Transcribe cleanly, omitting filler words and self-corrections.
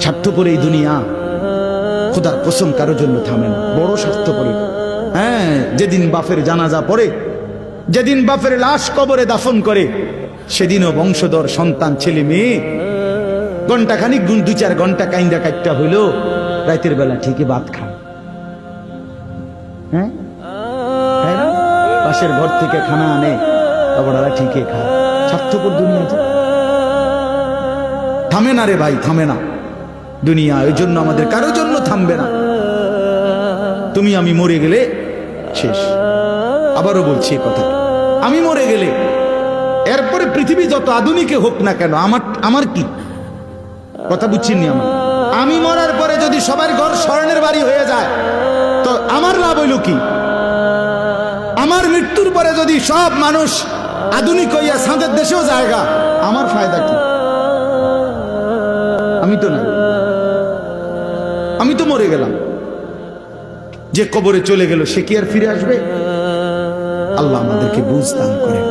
স্বার্থপর এই দুনিয়া, খোদার কসম কারোর জন্য থামে না, বড় স্বার্থপর। হ্যাঁ, যেদিন বাপের জানাজা পড়ে, যেদিন বাপের লাশ কবরে দাফন করে, সেদিনও বংশধর সন্তান ছেলে মেয়ে ঘন্টাখানিক 2-4 ঘন্টা কাইন্দা কাটটা হইল, রাতের বেলা ঠিকই ভাত খায়। হ্যাঁ, পাশের ঘর থেকে খানা আনে, ওরা ঠিকই খায়। স্বার্থপর দুনিয়া থামে না রে ভাই, থামে না দুনিয়া। ওই জন্য আমাদের কারোর জন্য থামবে না। তুমি আমি মরে গেলে শেষ। আবারও বলছি কথা, আমি মরে গেলে এরপরে পৃথিবী যত আধুনিকে হোক না কেন, আমার কি কথা বুঝছিনি? আমি মরার পরে যদি সবার ঘর স্বর্ণের বাড়ি হয়ে যায় তো আমার লাভ হইল কি? আমার মৃত্যুর পরে যদি সব মানুষ আধুনিক হইয়া সাঁদের দেশেও জায়গা, আমার ফায়দা কি? আমি তো না, আমি তো মরে গেলাম। যে কবরে চলে গেল সে কি আর ফিরে আসবে? আল্লাহ আমাদেরকে বুঝ দান করেন।